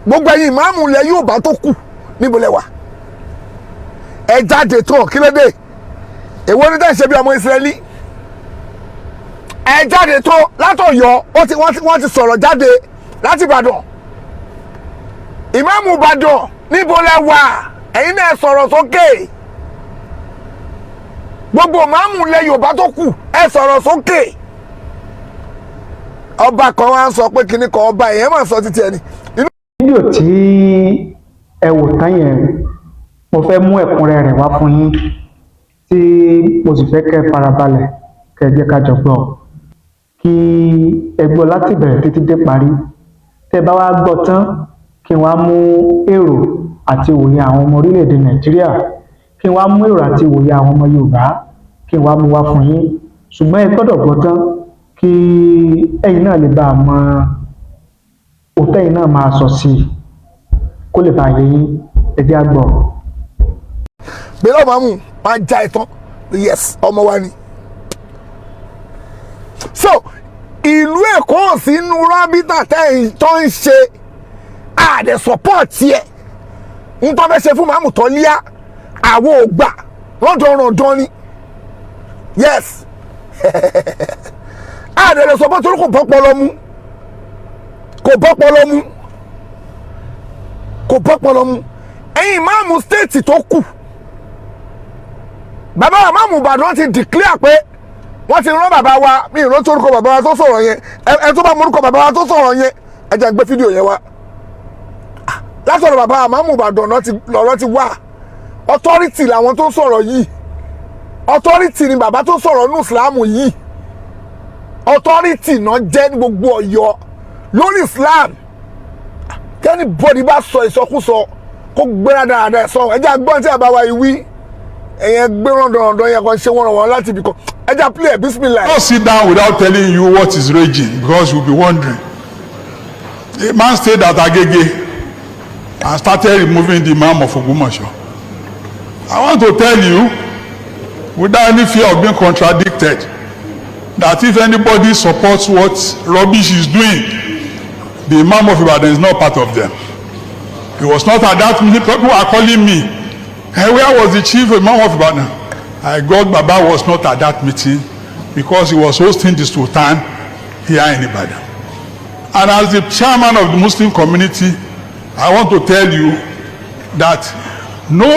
gbogbo ẹ̀yin ìmáàmù ilẹ̀ Yorùbá tó kù níbo lẹ wà ẹ jáde tó kí ló dé èwo ní tẹ́ ń ṣe bí ọmọ Ísírẹ́lì ẹ jáde tó látọ̀yọ́ wọ́n ti sọ̀rọ̀ jáde láti Ìbàdàn ìmáàmù Ìbàdàn níbo lẹ wà ẹ̀yin náà sọ̀rọ̀ sókè gbogbo ìmáàmù ilẹ̀ Yorùbá tó kù ẹ sọ̀rọ̀ sókè ọba kan wá ń sọ pé kíní kan ọba èèyàn máa sọ títí ẹni. fídíò tí ẹ wò tán yẹn mo fẹ́ mú ẹ̀kúnrẹ́rẹ́ rẹ̀ wá fún yín tí mo sì fẹ́ kẹ́ farabalẹ̀ kẹ́ jẹ́ ká jọ gbọ́ kí ẹ gbọ́ láti bẹ̀rẹ̀ títí dé parí tẹ́ bá wá gbọ́ tán kí wọ́n á mú èrò àti òye àwọn ọmọ orílẹ̀-èdè Nàìjíríà kí wọ́n á mú èrò àti òye àwọn ọmọ Yorùbá kí wọ́n á mú wá fún yín ṣùgbọ́n ẹ gbọ́dọ̀ gbọ́ tán kí ẹ̀yin náà lè bá a mọ òótọ́ ẹ̀yin náà máa sọ sí i kó lè bá a yé yín ẹ jẹ́ á gbọ́. bẹ́ẹ̀ ọmọ mu máa já ẹ tán yes ọmọ wa ni. so ìlú Èkó sínú Rabitah tẹ́yìn tó ń ṣe àdẹ support yẹ ń tọ́ fẹ́ ṣe fún màmú tó líá àwọn ògbà rọ́ndọ̀rọ̀ndọ̀ ni yes àdẹ lè support torí kò bọ́pọ̀ lọ mú ẹ̀yin ìmáàmù stéètì tó kù bàbá ìmáàmù Ìbàdàn ti declare pé wọ́n ti rán bàbá wa mi ìrántí orúkọ bàbá wa tó sọ̀rọ̀ yẹn ẹ tó bá mọ orúkọ bàbá wa tó sọ̀rọ̀ yẹn ẹ jẹ́ gbé fídíò yẹn wá látọ̀rọ̀ bàbá ìmáàmù Ìbàdàn lọ́rọ̀ ti wá authority làwọn tó sọ̀rọ̀ yìí authority ni bàbá tó sọ̀rọ̀ ní ìsìláàmù yìí authority náà jẹ́ ní gbogbo Ọ̀yọ́ lórí Islam kẹ́ni bọ́dí bá sọ ìsọkúsọ kó gbéra dáadáa sọ ẹ jẹ́ agbọ́n tí a bá wa yìí wí ẹ̀yẹn gbé rọ̀ndọ̀rọ̀ndọ̀ yẹn kan ṣe wọ́n láti ibì kan ẹ jẹ́ play bismillah. Don't sit down without telling you what is raging because you'll be wondering. A man stayed at Agege and started removing the Imam of Ogbomoso. I want to tell you without any fear of being contradicted that if anybody supports what rubbish is doing, the Imam of Ibadan is not part of them. He was not at that meeting. People are calling me, hey, where was the chief Imam of Ibadan? I got Baba was not at that meeting because he was hosting the Sultan here in Ibadan. And as the chairman of the Muslim community, I want to tell you that no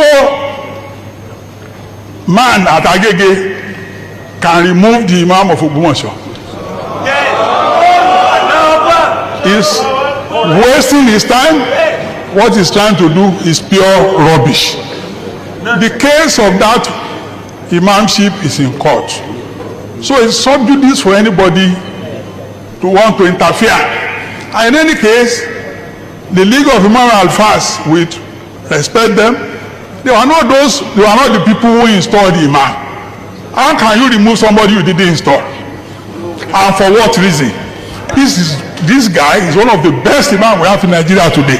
man at Agege can remove the Imam of Ogbomoso. He's wasting his time. What he's trying to do is pure rubbish. The case of that imamship is in court. So it's subjudice for anybody to want to interfere. And in any case, the League of Imam Al-Fas, we respect them. They are not the people who installed the imam. How can you remove somebody you didn't install? And for what reason? This guy is one of the best imam we have in Nigeria today.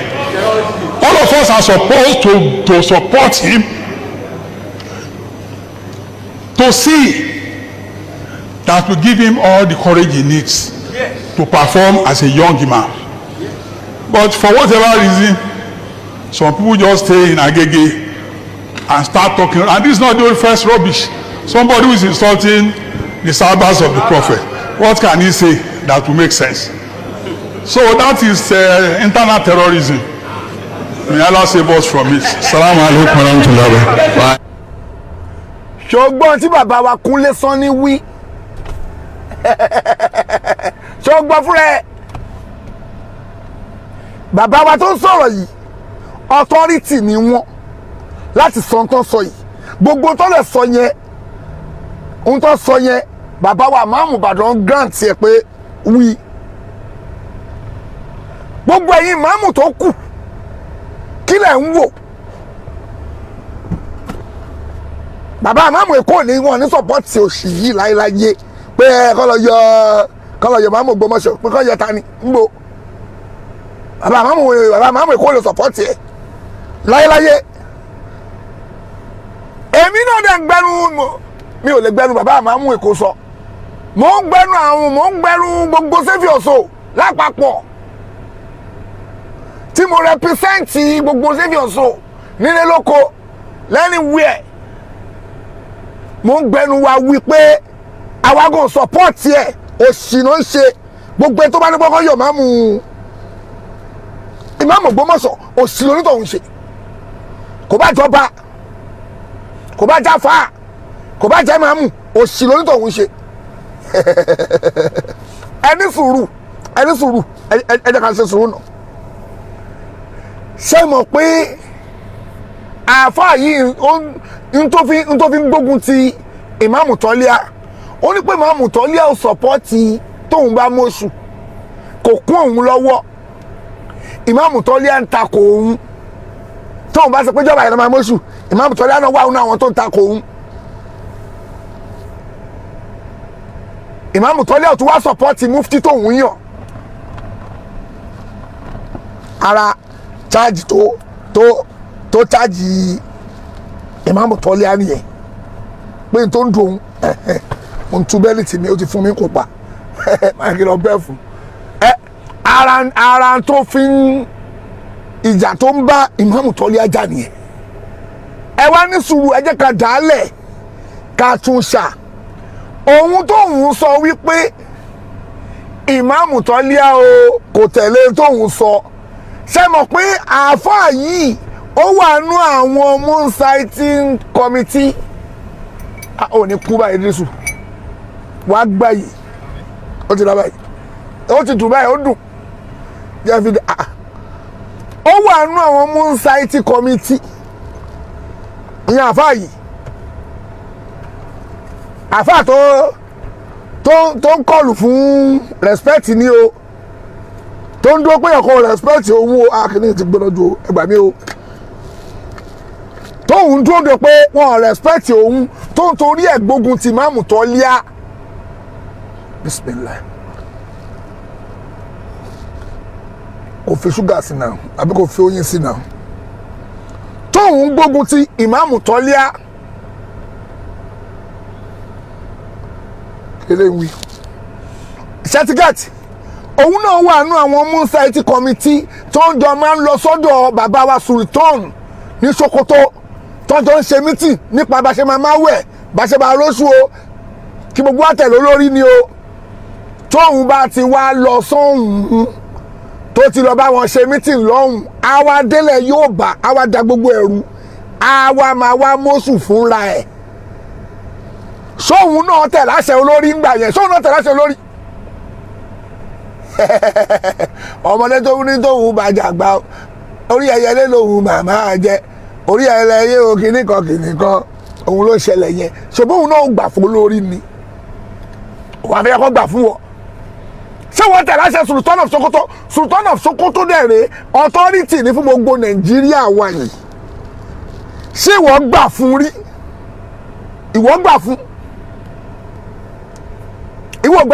All of us are supposed to support him, to see that we give him all the courage he needs to perform as a young imam. But for whatever reason, some people just stay in Agege and start talking. And this is not the first rubbish. Somebody who is insulting the Sahabas of the Prophet, what can he say that will make sense? So that is internal terrorism. May Allah save us from it. Assalamu alaikum warahmatullahi wabarakatuh. ṣùgbọ́n tí bàbá wa Kúnlé Sanni wí ṣùgbọ́n fúnra ẹ̀ bàbá wa tó ń sọ̀rọ̀ yìí authority ni wọ́n láti sọ nǹkan sọ yìí gbogbo tó lè sọ yẹn ohun tó sọ yẹn bàbá wa Ìmáàmù Ìbàdàn grant yẹ pé wí gbogbo ẹ̀yin ìmáàmù tó kù kí lẹ̀ ń wò bàbá Ìmáàmù Èkó ní wọn ní support òṣì yìí láyéláyé pé kọ́lọ̀ yọ Ìmáàmù Ògbómọ̀ṣọ́ pé kọ́ yọ ta ni ń bò bàbá Ìmáàmù Èkó lè support ẹ̀ láyéláyé èmi náà dẹ̀ ń gbẹ́nu mi ò lè gbẹ́nu bàbá Ìmáàmù Èkó sọ mò ń gbẹ́nu gbogbo sẹ́fì ọ̀ṣọ́ lápapọ̀ tí tí mo represent gbogbo saviour so nílé lóko lẹ́nìwíẹ̀ mo ń gbẹnu wa wí pé àwa gan support ẹ̀ òsì ló ń ṣe gbogbo ẹ̀ tó bá ní kọ́kọ́ yọ̀ máa mú Imam Ogbomoso òsì lónìí tó ń ṣe kò bá jọba kò bá jáfa kò bá jẹ́ máa mú òsì lónìí tó ń ṣe ẹni sùúrù ẹ jẹ́ ká ṣe sùúrù náà ṣé mọ̀ pé àáfàá yìí n tó fi ń gbógun ti ìmáàmù tọ́líà ó ní pé ìmáàmù tọ́líà ò sọ́pọ́tì tóun bá mọ́ṣù kò kún òun lọ́wọ́ ìmáàmù tọ́líà ń takò òun tóun bá sọ pé jọba ìrìnàmọ́ mọ́ṣù ìmáàmù tọ́líà náà wà nínú àwọn tó ń takò òun ìmáàmù tọ́líà tó wá sọ́pọ́tì mufti tóun yàn ara charge tó charge ìmáàmù tọ́líà nìyẹn pé n tó ń dùn mo ń tú bẹ́lìtì mi ó ti fún mi kò pa máa kí lọ bẹ́ẹ̀ fún ara tó fi ń ìjà tó ń bá ìmáàmù tọ́líà jà nìyẹn ẹ wá ní sùúrù ẹ jẹ́ ká dàálẹ̀ ká tún ṣà òun tóun sọ wípé ìmáàmù tọ́líà o kò tẹ̀lé tóun sọ ṣe mọ̀ pé àáfàá yìí ó wà nú àwọn moon sighting committee ò ní kú báyìí dísù wàá gbà yìí ó ti rà báyìí ó ti dùn báyìí ó dùn jẹ́ fi ó wà nú àwọn moon sighting committee ìyẹn àáfàá yìí àáfàá tó ń kọlù fún respect ni o tó ń dúró pé ọkọ respect òun o akíní ti gbọ́dọ̀ ju ẹgbà mi o tóun dúró de pé wọn respect òun tó ń torí ẹ̀ gbógun ti Imam tọ́líà bismillah kò fi ṣúgà sí náà àbí kò fi oyin sí náà tóun gbógun ti Imam tọ́líà eléwì ṣẹtigẹẹtì òun náà wà nú àwọn moon sighting committee tó ń jọ máa ń lọ sọ́dọ̀ bàbá wa Sultan ní Sokoto tó ń jọ ń ṣe mítì nípa bá ṣe máa wẹ̀ bá ṣe máa lóṣù o kí gbogbo àtẹ̀lé olórí ni o tóun bá ti wá lọ sọ́hùn tó ti lọ bá wọn ṣe mítì lọ́hùn àwa délẹ̀ yóò bá àwa da gbogbo ẹ̀rù àwa máa wá mọ́sù fúnra ẹ̀ sóhun náà tẹ̀ láṣẹ olórí ń gbà yẹn sóhun náà tẹ̀ láṣẹ olórí ọmọdé tó ní tóun bàjẹ́ àgbà orí ẹyẹlé lòun màmá jẹ orí ẹyẹlé o kìnnìkan òun ló ṣẹlẹ̀ yẹn ṣùgbọ́n òun náà gbà fún olórí ni wà á fẹ́ kọ́ gbà fún wọn ṣé wọ́n tẹ̀ láṣẹ Sultan of Sokoto Sultan of Sokoto dẹ̀rẹ̀ authority ní fún gbogbo Nàìjíríà wà yìí ṣé ìwọ gbà fún rí ìwọ gbà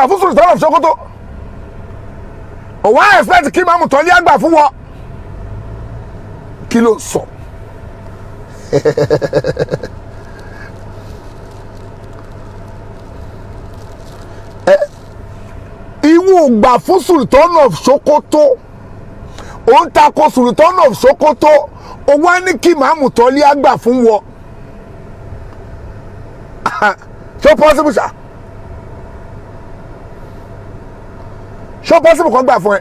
fún Sultan of Sokoto òwò expect kí Imam tọ́líà gbà fún wọn kí ló sọ ìwọ gbà fún Sultan of Sokoto ó ń takò Sultan of Sokoto ó wá ní kí Imam tọ́líà gbà fún wọn ṣé possible ṣá ṣé possible kan gbà fún ẹ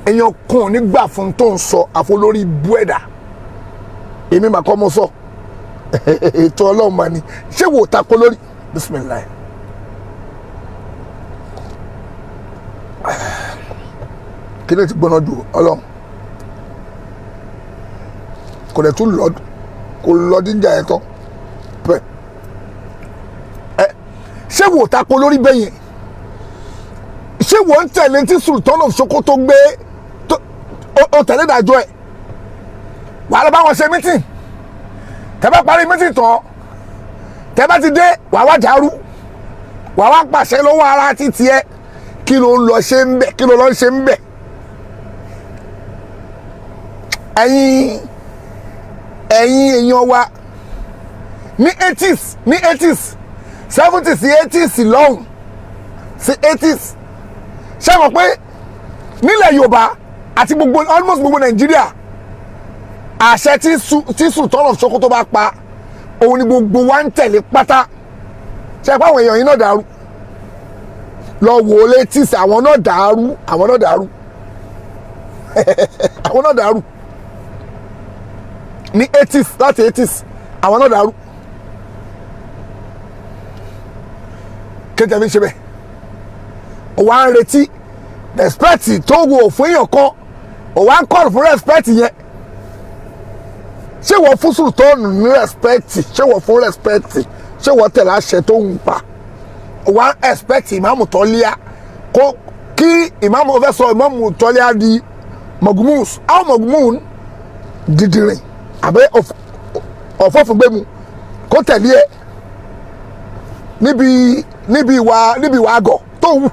èèyàn kan ní gbà fún tó ń sọ àfolórí búẹ̀dà èmi mà kọ́ mọ́ sọ ètò ọlọ́run mà ní ṣé wò ó takò lórí bismillah kí ló ti gbọ́nà jù ọlọ́run kò lè tún lọ díjà ẹ̀ tán pẹ́ ṣé wò ó takò lórí bẹ́yẹn ṣé wọ́n ń tẹ̀lé tí Sultan of Sokoto gbé ó tẹ̀lé ìdájọ́ ẹ̀ wà á lọ bá wọn ṣe mítìn tẹ́ bá parí mítìn tán tẹ́ bá ti dé wà á wá dàrú wà á wá pàṣẹ lọ́wọ́ ara títí ẹ kí ló ń lọ ṣe ń bẹ̀ kí ló lọ ṣe ń bẹ̀ ẹ̀yin èèyàn wa ní 80s 70s sí 80s lọ́hùn sí 80s ṣé mọ̀ pé nílẹ̀ Yorùbá àti gbogbo almost gbogbo Nàìjíríà àṣẹ tí Sultan of Sokoto bá pa òun ni gbogbo wa ń tẹ̀lé pátá ṣe pé àwọn èèyàn yìí náà dàrú lọ wò ó létí àwọn náà dàrú àwọn náà dàrú ní 80s láti 80s àwọn náà dàrú kéde mi ṣe bẹ́ẹ̀ ó wá ń retí respect tó wò fún èèyàn kan ó wá ń kọ́ fún respect yẹn ṣé wọ́n fún Sultan ní respect ṣé wọ́n fún respect ṣé wọ́n tẹ̀lé àṣẹ tó ń pa ó wá ń expect ìmáàmù tọ́líà kó kí ìmáàmù fẹ́ sọ ìmáàmù tọ́líà di Ogbomoso àwọn Ogbomoso dídìrín àbẹ́ ọ̀fọ́fúngbẹ́mu kó tẹ̀lé ẹ níbi ìwà àgọ̀ tó wù.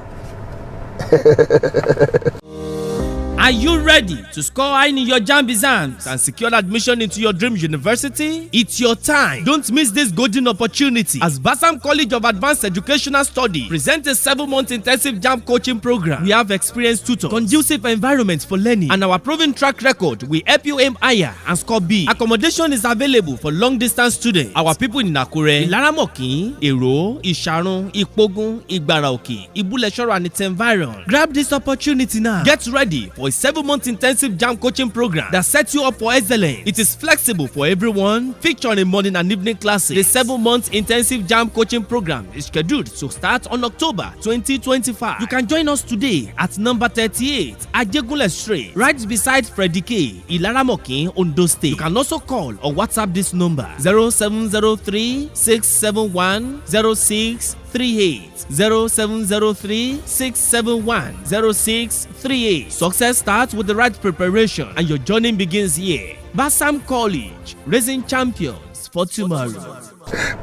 Are you ready to score high in your JAMB exams and secure admission into your dream university? It's your time. Don't miss this golden opportunity as Basam College of Advanced Educational Study presents a 7-month intensive JAMB coaching program. We have experienced tutors, conducive environment for learning, and our proven track record will help you aim higher and score big. Accommodation is available for long-distance students. Our people in Akure, Ilaramokin, Ero, Isharun, Ipogun, Igbaraoke, Ibuleshoro, and its environment. Grab this opportunity now. Get ready for a 7-month intensive JAMB coaching program that sets you up for excellence. It is flexible for everyone, featuring morning and evening classes. The 7-month intensive JAMB coaching program is scheduled to start on October 2025. You can join us today at number 38 Ajegunle Street, right beside Freddy K, Ilaramokin, Ondo State. You can also call or WhatsApp this number 0703 671 0638 0703 671 0638. Success starts with the right preparation and your journey begins here. Basam College, raising champions for tomorrow.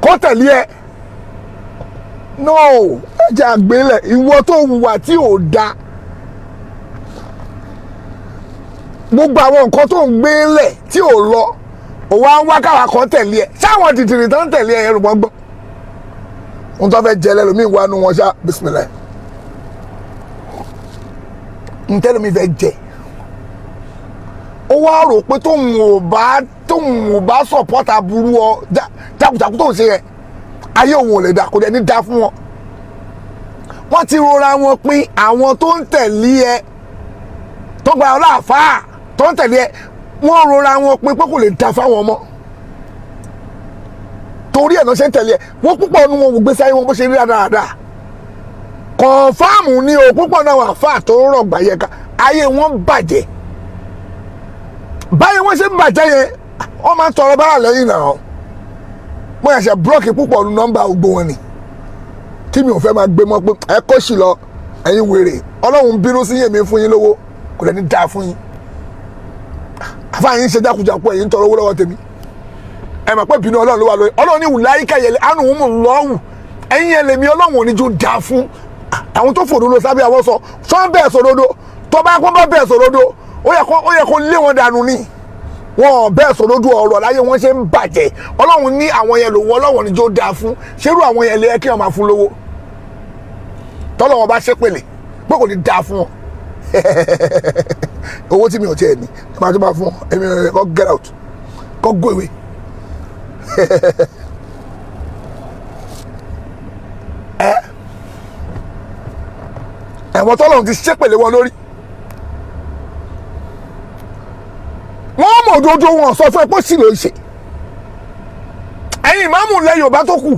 Kó tẹ̀lé ẹ no ẹ jẹ́ àgbélẹ̀ ìwọ tó hùwà tí ò da gbogbo àwọn nǹkan tó ń gbé lẹ̀ tí ò lọ ò wá ń wá káwa kan tẹ̀lé ẹ ṣáwọn tìtìrì tán tẹ̀lé ẹ ẹrù gbọ́ngbọ́n ohun tó fẹ́ jẹ lẹ́lòmíì wá nu wọn ṣá bisimilayi ntẹ́lómi fẹ́ jẹ ó wá rò pé tóun ò bá support aburú ọ jákujàku tó ń ṣe yẹn ayé òun ò lè dà kó dẹ̀ ní dá fún wọn wọ́n ti rora wọn pín àwọn tó ń tẹ̀lé ẹ tó gba ọlọ́àfáà tó ń tẹ̀lé ẹ wọ́n rora wọn pín pé kò lè dá fáwọn ọmọ torí ẹ̀ náà ṣe ń tẹ̀lé ẹ wọ́n púpọ̀ nu wọn ò gbé sáyé wọn bó ṣe rí dáadáa kọ̀ǹfàmù ni o púpọ̀ náà wà fáà tó rọ̀gbà yẹ ká ayé wọn bàjẹ́ báyìí wọ́n ṣe ń bàjẹ́ yẹn wọ́n máa ń tọrọ bára lẹ́yìn náà mo yàn ṣe búrọ́ọ̀kì púpọ̀ nu nọ́mbà gbogbo wọn ni tí mi ò fẹ́ máa gbé mọ́ pé ẹ kó sì lọ ẹ̀yin wèrè ọlọ́run bínú sí yèmí fún yín lówó kò lẹ́ni dáa fún yín àfáàyín ṣe jákujàku ẹ̀yin ń tọrọ owó lọ́wọ́ tèmi ẹ mọ̀ pé bínú ọlọ́run ló wà lórí ọlọ́run ní wùláyíkà yẹlẹ àánú wọn mọ̀ lọ́wù ẹ̀yin yẹn lèmi ọlọ́run ò ní jó dáa fún àwọn tó fòdodo sábẹ́ àwọn sọ sọ́n bẹ́ẹ̀ sòdodo tó bá kó bá bẹ́ẹ̀ sòdodo ó yẹ kó lé wọn dànù ni wọn bẹ́ẹ̀ sòdodo ọ̀rọ̀ láyé wọn ṣe ń bàjẹ́ ọlọ́run ní àwọn yẹn lòun ọlọ́run ní jó dáa fún ṣerú àwọn yẹn lè yẹ kí wọn máa fún lówó tọ́lọ́wọ́n bá ṣépèlè pé kò ní dáa fún wọn owó tí mi ò tiẹ̀ ní máa tó bá fún wọn èmi kọ́ get out kọ́ go away ẹ̀wọ̀n tọ́lọ́run ti ṣépèlè wọn lórí wọ́n mọ̀ òdodo wọn sọ fún ẹ pé sì ló ń ṣe ẹ̀yin ìmáàmù Ilẹ̀ Yorùbá tó kù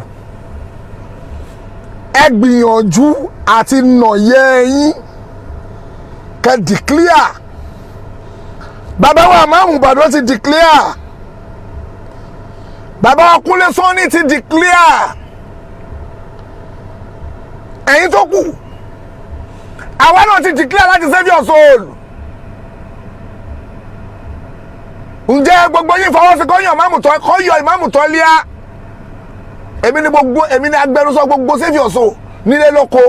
ẹ gbìyànjú àti nàyẹ yín kẹ́ declare bàbá wa Ìmáàmù Ìbàdàn ti declare bàbá wa Kúnlé Sọ́ní ti declare ẹ̀yin tó kù àwa náà ti declare láti save your soul ǹjẹ́ gbogbo yín fọwọ́ sí kọ́ yọ ìmáàmù Tọ́líà èmi ni agbẹnusọ gbogbo save your soul nílé lóko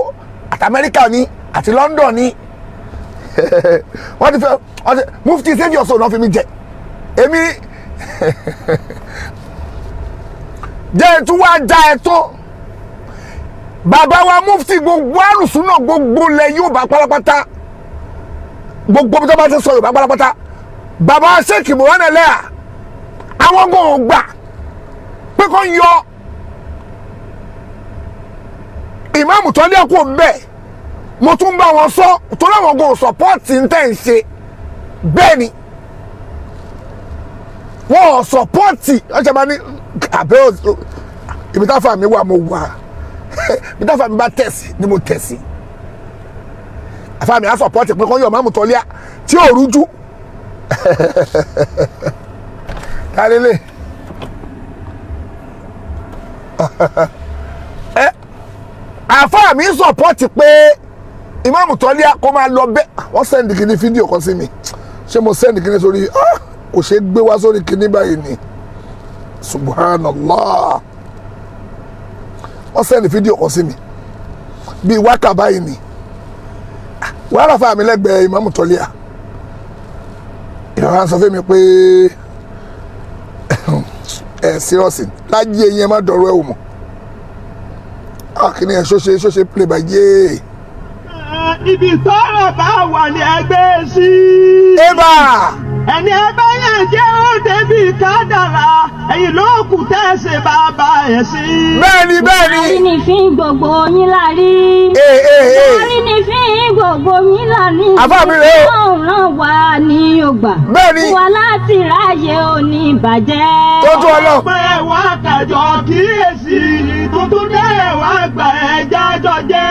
àti Amẹ́ríkà ní àti London ní wọ́n ti fẹ́ mufti save your soul náà fi mi jẹ èmi jẹ́ ètò wa já ẹ̀ tó bàbá wa mufti gbogbo àrùsùn náà gbogbo lẹ̀ yóò bá pátápátá gbogbo bí tó bá ti sọ Yorùbá pátápátá bàbá Sheikh Imoran Eleha àwọn gan gbà pé kó yọ ìmáàmù tó lé kó mbẹ mo tún bá wọn sọ tó láwọn gan support ń tẹ̀ ń ṣe bẹ́ẹ̀ ni wọ́n support ọ̀ṣẹ̀ máa ní àbẹ́ ibi táfà mi wà mo wà ibi táfà mi bá tẹ̀sí ni mo tẹ̀sí àfà mi á support pé kó yọ ìmáàmù tó lé tí ò rújú kálílé àfà mi support pé ìmáàmù tó lé kó máa lọ bẹ́ẹ̀ wọ́n send kìíní fídíò kan sí mi ṣé mo send kìíní sórí kò ṣe gbé wá sórí kìíní báyìí ni subhanallah wọ́n send fídíò kan sí mi bíi wákà báyìí ni wàhálà fún àmì lẹ́gbẹ̀ẹ́ ìmáàmù tó lé ìrọ̀rùn sọ fún mi pé seriously láyé yẹn má dọ̀rọ̀ ẹ̀ wò mọ́ kìíní ẹ̀ ṣóṣe play by yé. Ibi tọ́rọ̀ bá wà ní ẹgbẹ́ sí. Eba. Ẹni ẹgbẹ́ yẹn jẹ́ ó débi kádàrá ẹ̀yìn ló kù tẹ̀sí bàbá ẹ̀ sí. Bẹ́ẹ̀ni. Buhari ní fi gbogbo yín la rí. Buhari ní fi gbogbo yín la ní. Àbá mi rè é. Ọ̀ràn wa ní ògbà. Bẹ́ẹ̀ni. Wa láti ráyè òní ìbàjẹ́. Tó tó ọlọ́. Pé wá kàjọ kíyèsí tuntun dé wá gbà ẹ̀ jájọ jẹ́.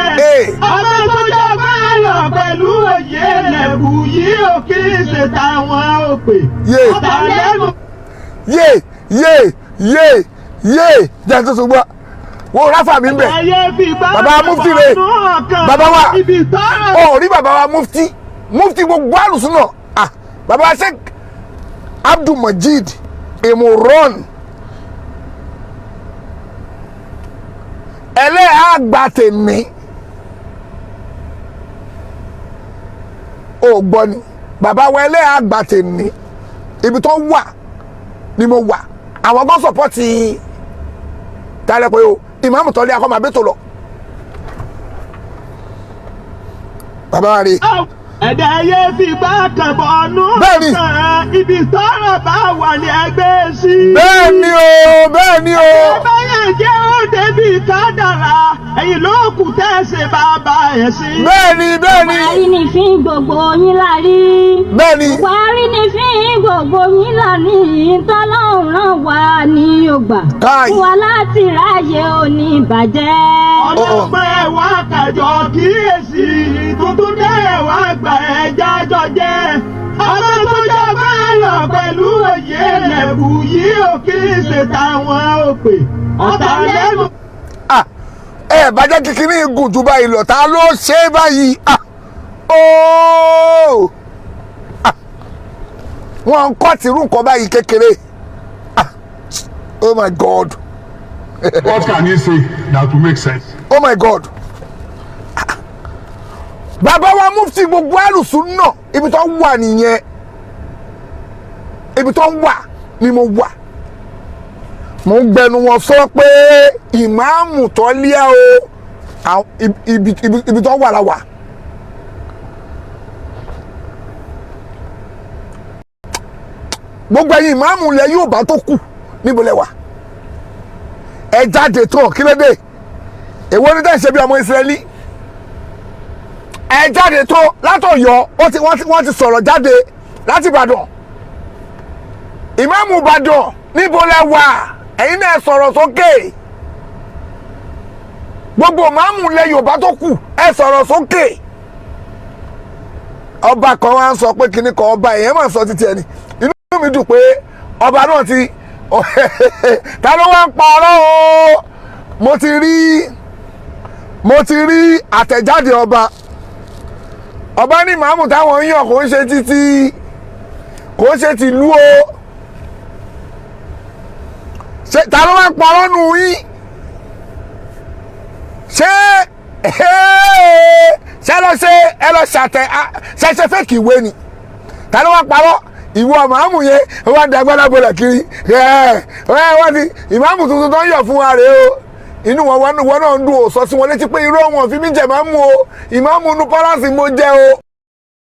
Ọmọ tó jọ bá lọ pẹ̀lú òye lẹ̀bù yìí ò kí ń ṣe táwọn òpè. Ọ̀tá lẹ́nu. Yé jẹ́ tuntun gbọ́ wo ráfà mi ń bẹ̀ bàbá mufti rè bàbá wa ó rí bàbá wa mufti gbogbo àlùsùn náà bàbá Sheikh Abdul Majid Imoran Eleha gba tèmi ó gbọ́ ni bàbá wa Eleha gba tèmi ibi tó wà ni mo wà àwọn gan sọpọ́tì tálẹ̀ pé o ìmáàmù tó lé akọ́ máa bẹ́ tó lọ. bàbá wa rí. Ẹ̀dá ayé fi bá kan bọ̀ ọ̀nù. Bẹ́ẹ̀ni. Ibi tọ́rọ̀ bá wà ní ẹgbẹ́ sí. Bẹ́ẹ̀ni o. Ẹgbẹ́ yẹn jẹ́ ó débi kádàrá ẹ̀yìn ló kù tẹ̀sí bàbá ẹ̀ sí. Bẹ́ẹ̀ni. Buhari ní fi gbogbo yín la rí. Bẹ́ẹ̀ni. Buhari ní fi gbogbo yín la ní ìtọ́lọ́run wa ní ògbà. Káì. Wa láti ráyè òní ìbàjẹ́. Ọlọ́pẹ́ wá kàjọ kíyèsí tuntun dé wá gbà ẹ̀ jájọ jẹ́. Ọmọ tó jọ bá lọ pẹ̀lú òye lẹ̀bù yìí ò kí ń ṣe táwọn òpè. Ọ̀tá lẹ́nu. Bá jẹ́ kíkiní gùn jù báyìí lọ ta ló ṣe é báyìí wọ́n ń kọ́ tìrú nǹkan báyìí kékeré oh my God. What can you say that will make sense? Oh my God. Bàbá wa mufti gbogbo àlùsùn náà ibi tó wà nìyẹn ibi tó wà ni mo wà mo ń gbẹnu wọn sọ pé ìmáàmù tó lé o ibi tó wà la wà. Gbogbo ẹ̀yin ìmáàmù ilẹ̀ Yorùbá tó kù níbo lẹ wà ẹ jáde tán kí ló dé èwo ní tẹ́ ṣe bí ọmọ Ísírẹ́lì ẹ jáde tó látọ̀yọ́ wọ́n ti sọ̀rọ̀ jáde láti Ìbàdàn ìmáàmù Ìbàdàn níbo lẹ wà ẹ̀yin náà sọ̀rọ̀ sókè gbogbo ìmáàmù ilẹ̀ Yorùbá tó kù ẹ sọ̀rọ̀ sókè ọba kan wá ń sọ pé kíní kan ọba èèyàn máa ń sọ títí ẹni inú mi dùn pé ọba náà ti ta ló wá ń parọ́ o mo ti rí àtẹ̀jáde ọba ní màámù táwọn ń yàn kò ń ṣe títí kò ń ṣe tìlú o ta ló wá ń parọ́ nù yín ṣé lọ ṣe ẹ lọ ṣẹṣẹ fẹ́ẹ̀kì ìwé ni ta ló wá parọ́ ìwọ màámù yẹn wọ́n di agbádágbọ́dà kiri wọ́n ti ìmáàmù tuntun tó ń yọ̀ fún wa rèé o inú wọn náà ń dùn ó sọ sí wọn létí pé irú wọn fi mí jẹ máàmù o ìmáàmù inú pálásì mo jẹ o.